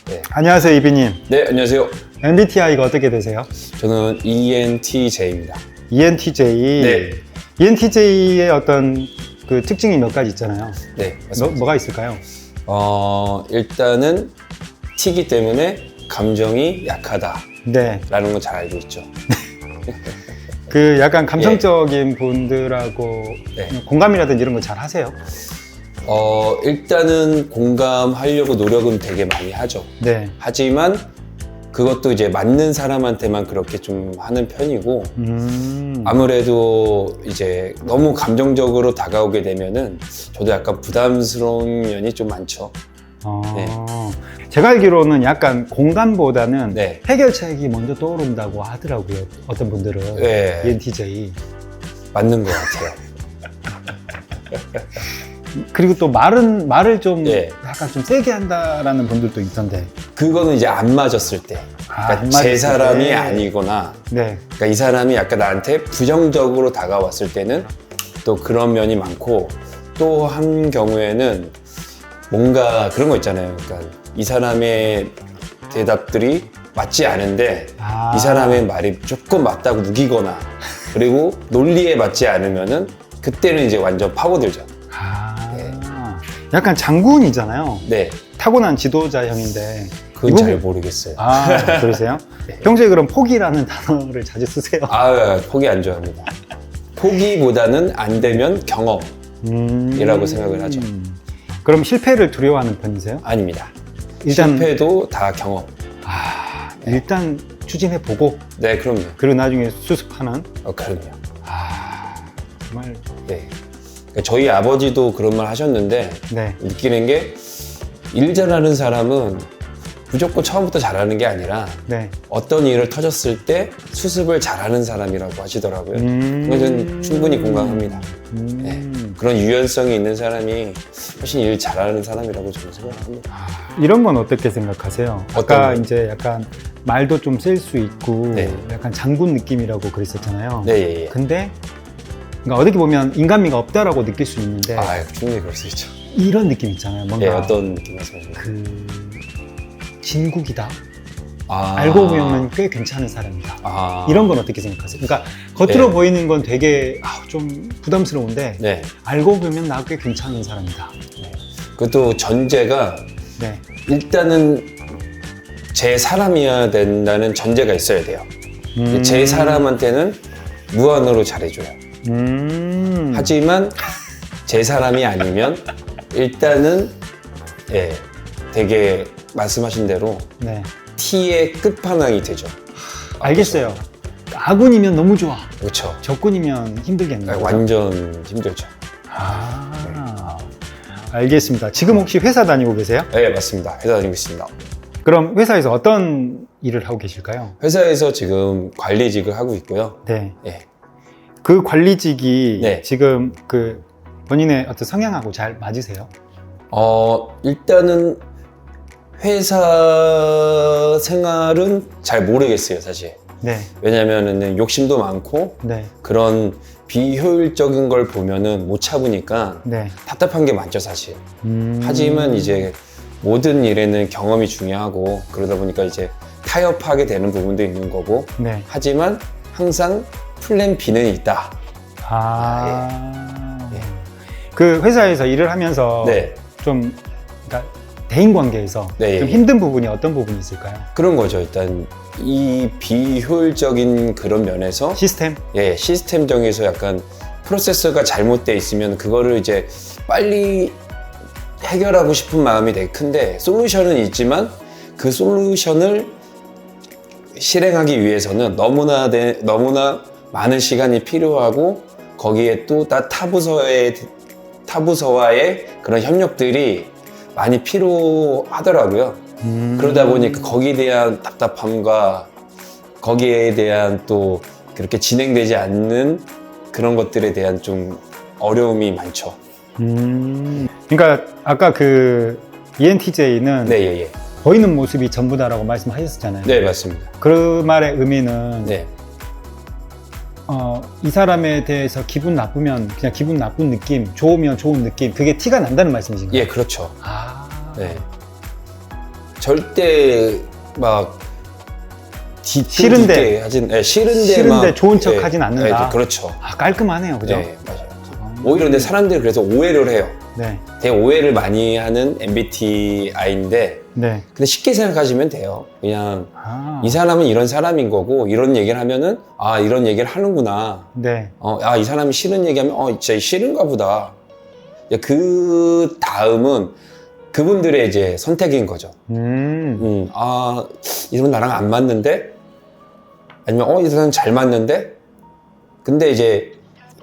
네. 안녕하세요, 이비님. 네, 안녕하세요. MBTI가 어떻게 되세요? 저는 ENTJ입니다. ENTJ. 네. ENTJ의 어떤 그 특징이 몇 가지 있잖아요. 네, 맞습니다. 뭐가 있을까요? 일단은 T이기 때문에 감정이 약하다라는 네. 건 잘 알고 있죠. 그 약간 감성적인 분들하고 네. 공감이라든지 이런 거 잘 하세요? 일단은 공감하려고 노력은 되게 많이 하죠. 네. 하지만 그것도 이제 맞는 사람한테만 그렇게 좀 하는 편이고, 아무래도 이제 너무 감정적으로 다가오게 되면은 저도 약간 부담스러운 면이 좀 많죠. 네. 제가 알기로는 약간 공감보다는 네. 해결책이 먼저 떠오른다고 하더라고요. 어떤 분들은. 네. ENTJ. 맞는 것 같아요. 그리고 또 말을 좀 네. 약간 좀 세게 한다라는 분들도 있던데. 그거는 이제 안 맞았을 때. 그러니까 안 제 맞았을 사람이 때. 아니거나, 네. 그러니까 이 사람이 약간 나한테 부정적으로 다가왔을 때는 또 그런 면이 많고, 또 한 경우에는 뭔가 그런 거 있잖아요. 그러니까 이 사람의 대답들이 맞지 않은데 이 사람의 말이 조금 맞다고 우기거나, 그리고 논리에 맞지 않으면은 그때는 이제 완전 파고들죠. 네. 약간 장군이잖아요. 네, 타고난 지도자형인데. 그건 잘 모르겠어요. 그러세요? 네. 평소에 그럼 포기라는 단어를 자주 쓰세요? 포기 안 좋아합니다. 포기보다는 안 되면 경험이라고 생각을 하죠. 그럼 실패를 두려워하는 편이세요? 아닙니다. 일단 실패도 다 경험. 일단 추진해보고 네, 그럼요. 그리고 나중에 수습하는. 그럼요. 정말. 네. 그러니까 저희 아버지도 그런 말 하셨는데, 네. 느끼는 게 일 잘하는 사람은 무조건 처음부터 잘하는 게 아니라 네. 어떤 일을 터졌을 때 수습을 잘하는 사람이라고 하시더라고요. 그건 충분히 공감합니다. 네. 그런 유연성이 있는 사람이 훨씬 일 잘하는 사람이라고 저는 생각합니다. 이런 건 어떻게 생각하세요? 어떤 아까 거요? 이제 약간 말도 좀 셀 수 있고 네. 약간 장군 느낌이라고 그랬었잖아요. 네, 예, 예. 근데 그러니까 어떻게 보면 인간미가 없다라고 느낄 수 있는데 충분히 그럴 수 있죠. 이런 느낌 있잖아요. 뭔가 예, 어떤 느낌 말씀하시나요? 그 진국이다. 알고 보면 꽤 괜찮은 사람이다. 이런 건 어떻게 생각하세요? 그러니까 겉으로 네. 보이는 건 되게 좀 부담스러운데 네. 알고 보면 나 꽤 괜찮은 사람이다. 그것도 전제가 네. 일단은 제 사람이어야 된다는 전제가 있어야 돼요. 제 사람한테는 무한으로 잘해줘요. 하지만 제 사람이 아니면 일단은 되게 말씀하신 대로 네. T의 끝판왕이 되죠. 알겠어요. 아군이면 너무 좋아. 그렇죠. 적군이면 힘들겠네요. 완전 힘들죠. 알겠습니다. 지금 혹시 회사 다니고 계세요? 네, 맞습니다. 회사 다니고 있습니다. 그럼 회사에서 어떤 일을 하고 계실까요? 회사에서 지금 관리직을 하고 있고요. 네. 예. 그 관리직이 네. 지금 그 본인의 어떤 성향하고 잘 맞으세요? 일단은 회사 생활은 잘 모르겠어요, 사실. 네. 왜냐면은 욕심도 많고 네. 그런 비효율적인 걸 보면은 못 참으니까 네. 답답한 게 많죠, 사실. 하지만 이제 모든 일에는 경험이 중요하고 그러다 보니까 이제 타협하게 되는 부분도 있는 거고, 네. 하지만 항상 플랜 B는 있다. 예. 그 회사에서 일을 하면서 네. 좀 그러니까 대인 관계에서 네, 좀 예. 힘든 부분이 어떤 부분이 있을까요? 그런 거죠. 일단 이 비효율적인 그런 면에서 시스템? 시스템적에서 약간 프로세스가 잘못돼 있으면 그거를 이제 빨리 해결하고 싶은 마음이 되게 큰데, 솔루션은 있지만 그 솔루션을 실행하기 위해서는 너무나 많은 시간이 필요하고, 거기에 또 타부서와의 그런 협력들이 많이 필요하더라고요. 그러다 보니까 거기에 대한 답답함과 거기에 대한 또 그렇게 진행되지 않는 그런 것들에 대한 좀 어려움이 많죠. 그러니까 아까 그 ENTJ는 네, 예, 예. 보이는 모습이 전부다라고 말씀하셨잖아요. 네, 맞습니다. 그 말의 의미는 네. 이 사람에 대해서 기분 나쁘면 그냥 기분 나쁜 느낌, 좋으면 좋은 느낌, 그게 티가 난다는 말씀이신가요? 예, 그렇죠. 아, 네. 절대 막 싫은데 싫은데 막 좋은 척 하진 않는다. 그렇죠. 깔끔하네요, 그죠? 네, 맞아요. 오히려 근데 사람들이 그래서 오해를 해요. 네. 되게 오해를 많이 하는 MBTI인데 네. 근데 쉽게 생각하시면 돼요. 그냥 이 사람은 이런 사람인 거고 이런 얘기를 하면은 이런 얘기를 하는구나. 네. 이 사람이 싫은 얘기하면 진짜 싫은가 보다. 그 다음은 그분들의 이제 선택인 거죠. 이 사람 나랑 안 맞는데? 아니면 이 사람 잘 맞는데? 근데 이제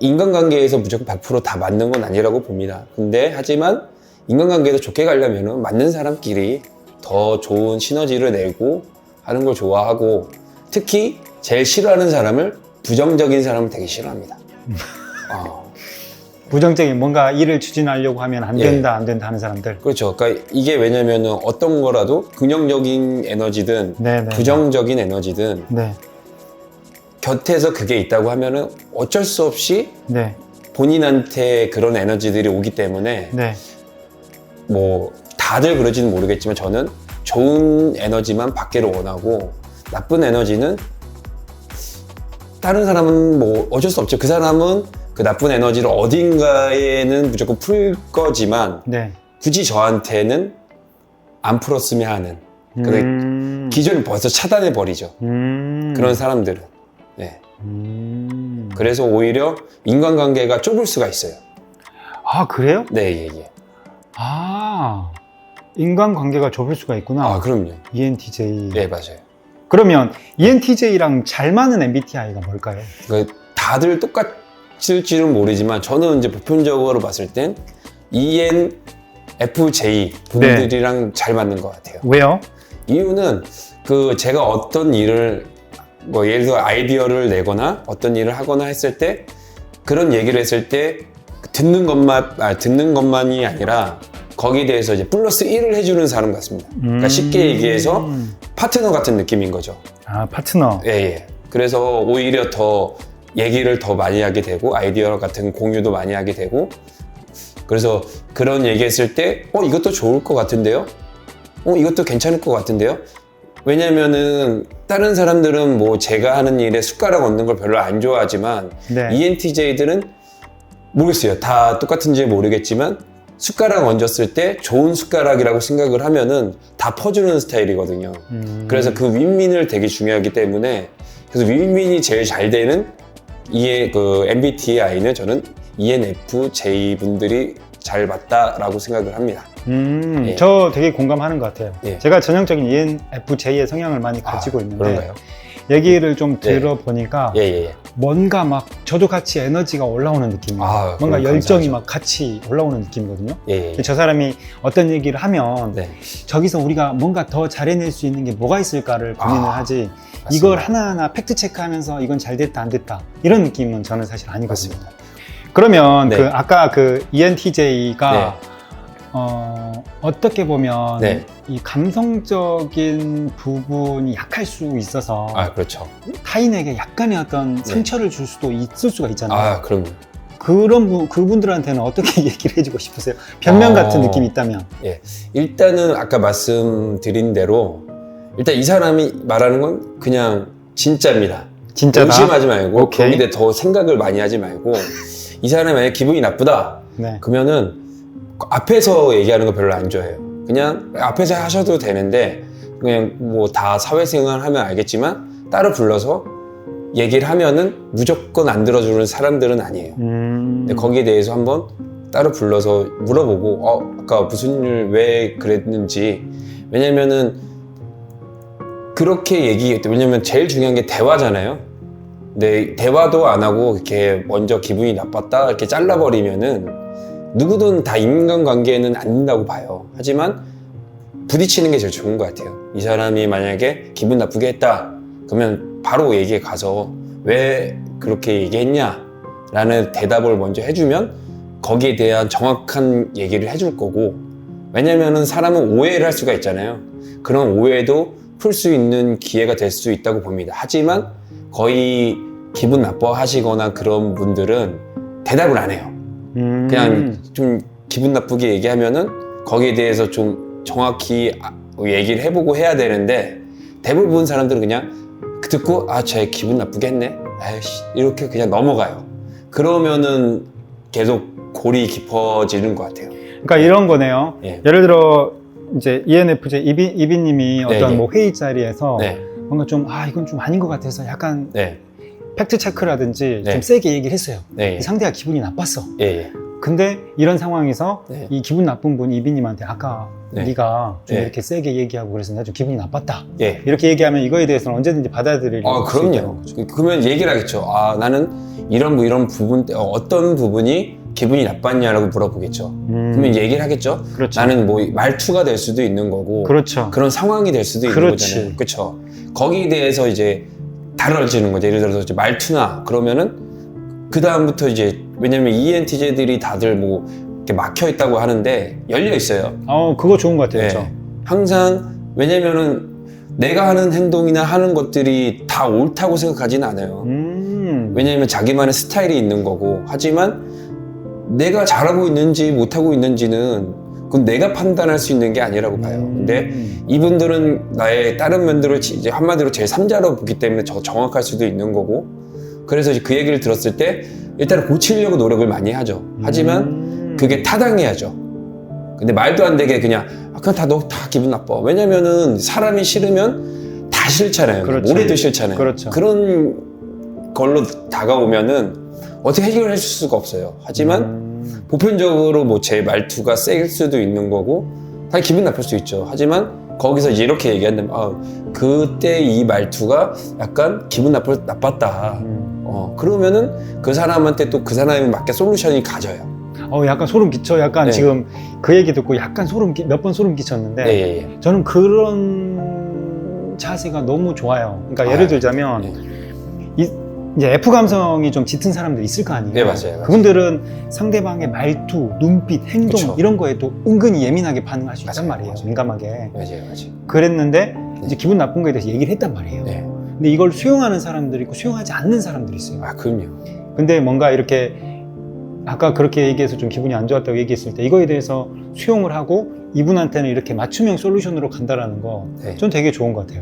인간관계에서 무조건 100% 다 맞는 건 아니라고 봅니다. 근데 하지만 인간관계에서 좋게 가려면 맞는 사람끼리 더 좋은 시너지를 내고 하는 걸 좋아하고 특히 제일 싫어하는 사람을 부정적인 사람을 되게 싫어합니다. 부정적인 뭔가 일을 추진하려고 하면 안 된다, 안 된다 하는 사람들. 그렇죠. 그러니까 이게 왜냐면은 어떤 거라도 긍정적인 에너지든 부정적인 에너지든 곁에서 그게 있다고 하면은 어쩔 수 없이 본인한테 그런 에너지들이 오기 때문에 뭐 다들 그러지는 모르겠지만 저는 좋은 에너지만 받기를 원하고 나쁜 에너지는 다른 사람은 뭐 어쩔 수 없죠. 그 사람은 그 나쁜 에너지를 어딘가에는 무조건 풀 거지만 굳이 저한테는 안 풀었으면 하는 그런 기준을 벌써 차단해 버리죠. 그런 사람들은. 그래서 오히려 인간관계가 좁을 수가 있어요. 그래요? 네, 인간관계가 좁을 수가 있구나. 그럼요. ENTJ. 네, 맞아요. 그러면 ENTJ랑 잘 맞는 MBTI가 뭘까요? 다들 똑같을지는 모르지만 저는 이제 보편적으로 봤을 땐 ENFJ 분들이랑 잘 맞는 것 같아요. 왜요? 이유는 제가 어떤 일을 뭐 예를 들어 아이디어를 내거나 어떤 일을 하거나 했을 때 그런 얘기를 했을 때 듣는 것만이 아니라 거기에 대해서 이제 플러스 1을 해주는 사람 같습니다. 그러니까 쉽게 얘기해서 파트너 같은 느낌인 거죠. 파트너. 예. 그래서 오히려 더 얘기를 더 많이 하게 되고 아이디어 같은 공유도 많이 하게 되고 그래서 그런 얘기했을 때 이것도 좋을 것 같은데요? 이것도 괜찮을 것 같은데요? 왜냐면은 다른 사람들은 뭐 제가 하는 일에 숟가락 얹는 걸 별로 안 좋아하지만 ENTJ들은 모르겠어요. 다 똑같은지 모르겠지만 숟가락 얹었을 때 좋은 숟가락이라고 생각을 하면은 다 퍼주는 스타일이거든요. 그래서 그 윈윈을 되게 중요하기 때문에 그래서 윈윈이 제일 잘 되는 MBTI는 저는 ENFJ 분들이 잘 맞다라고 생각을 합니다. 저 되게 공감하는 것 같아요. 제가 전형적인 ENFJ의 성향을 많이 가지고 있는데 그런가요? 얘기를 좀 들어보니까 뭔가 막 저도 같이 에너지가 올라오는 느낌이에요. 뭔가 열정이 막 같이 올라오는 느낌이거든요. 저 사람이 어떤 얘기를 하면 저기서 우리가 뭔가 더 잘해낼 수 있는 게 뭐가 있을까를 고민을 하지 맞습니다. 이걸 하나하나 팩트 체크하면서 이건 잘 됐다 안 됐다 이런 느낌은 저는 사실 아니거든요. 맞습니다. 그러면 아까 ENTJ가 어떻게 보면 이 감성적인 부분이 약할 수 있어서 그렇죠. 타인에게 약간의 어떤 상처를 줄 수도 있을 수가 있잖아요. 그럼요. 그분들한테는 어떻게 얘기를 해주고 싶으세요? 변명 같은 느낌이 있다면? 일단은 아까 말씀드린 대로 일단 이 사람이 말하는 건 그냥 진짜입니다. 진짜다? 의심하지 말고 거기에 더 생각을 많이 하지 말고 이 사람이 만약에 기분이 나쁘다 그러면은 앞에서 얘기하는 거 별로 안 좋아해요. 그냥 앞에서 하셔도 되는데 그냥 뭐 다 사회생활 하면 알겠지만 따로 불러서 얘기를 하면은 무조건 안 들어주는 사람들은 아니에요. 근데 거기에 대해서 한번 따로 불러서 물어보고 아까 무슨 일 왜 그랬는지 왜냐면은 그렇게 왜냐면 제일 중요한 게 대화잖아요. 근데 대화도 안 하고 이렇게 먼저 기분이 나빴다 이렇게 잘라버리면은 누구든 다 인간관계에는 안 된다고 봐요. 하지만 부딪히는 게 제일 좋은 것 같아요. 이 사람이 만약에 기분 나쁘게 했다 그러면 바로 얘기에 가서 왜 그렇게 얘기했냐 라는 대답을 먼저 해주면 거기에 대한 정확한 얘기를 해줄 거고 왜냐면은 사람은 오해를 할 수가 있잖아요. 그런 오해도 풀 수 있는 기회가 될 수 있다고 봅니다. 하지만 거의 기분 나빠하시거나 그런 분들은 대답을 안 해요. 그냥 좀 기분 나쁘게 얘기하면은 거기에 대해서 좀 정확히 얘기를 해보고 해야 되는데 대부분 사람들은 그냥 듣고 쟤 기분 나쁘게 했네? 아이씨 이렇게 그냥 넘어가요. 그러면은 계속 골이 깊어지는 것 같아요. 그러니까 이런 거네요. 예를 들어 이제 ENFJ 이비님이 어떤 뭐 회의 자리에서 뭔가 좀 이건 좀 아닌 것 같아서 약간 팩트 체크라든지 좀 세게 얘기를 했어요. 상대가 기분이 나빴어. 근데 이런 상황에서 이 기분 나쁜 분 이비님한테 아까 네가 좀 이렇게 세게 얘기하고 그래서 나 좀 기분이 나빴다. 이렇게 얘기하면 이거에 대해서는 언제든지 받아들일 수 있다는 거죠. 그러면 얘기를 하겠죠. 나는 이런 부분 어떤 부분이 기분이 나빴냐라고 물어보겠죠. 그러면 얘기를 하겠죠. 그렇죠. 나는 뭐 말투가 될 수도 있는 거고, 그렇죠. 그런 상황이 될 수도 있는 거잖아요. 그렇죠. 거기에 대해서 이제 다뤄지는 거죠. 예를 들어서 이제 말투나 그러면은 그 다음부터 이제 왜냐면 ENTJ들이 다들 뭐 이렇게 막혀 있다고 하는데 열려 있어요. 그거 좋은 것 같아요. 그렇죠? 항상 왜냐면은 내가 하는 행동이나 하는 것들이 다 옳다고 생각하지는 않아요. 왜냐면 자기만의 스타일이 있는 거고, 하지만 내가 잘하고 있는지 못하고 있는지는 그건 내가 판단할 수 있는 게 아니라고 봐요. 근데 이분들은 나의 다른 면들을 이제 한마디로 제3자로 보기 때문에 정확할 수도 있는 거고, 그래서 이제 그 얘기를 들었을 때 일단 고치려고 노력을 많이 하죠. 하지만 그게 타당해야죠. 근데 말도 안 되게 그냥 그냥 너 다 기분 나빠. 왜냐면은 사람이 싫으면 다 싫잖아요. 그렇죠. 모래도 싫잖아요. 그렇죠. 그런 걸로 다가오면은 어떻게 해결할 수가 없어요. 하지만 보편적으로 뭐 제 말투가 셀 수도 있는 거고 다 기분 나쁠 수 있죠. 하지만 거기서 이제 이렇게 얘기한다면 그때 이 말투가 약간 기분 나빴다. 그러면은 그 사람한테 또 그 사람에 맞게 솔루션이 가져요. 약간 소름 끼쳐. 약간 지금 그 얘기 듣고 약간 몇 번 소름 끼쳤는데 저는 그런 자세가 너무 좋아요. 그러니까 예를 들자면 이제 F 감성이 좀 짙은 사람들 있을 거 아니에요. 네, 맞아요. 그분들은 상대방의 말투, 눈빛, 행동 이런 거에 또 은근히 예민하게 반응할 수 있단 말이에요. 민감하게. 맞아요. 그랬는데 이제 기분 나쁜 거에 대해서 얘기를 했단 말이에요. 근데 이걸 수용하는 사람들이 있고 수용하지 않는 사람들이 있어요. 그럼요. 근데 뭔가 이렇게 아까 그렇게 얘기해서 좀 기분이 안 좋았다고 얘기했을 때 이거에 대해서 수용을 하고 이분한테는 이렇게 맞춤형 솔루션으로 간다라는 거 전 되게 좋은 것 같아요.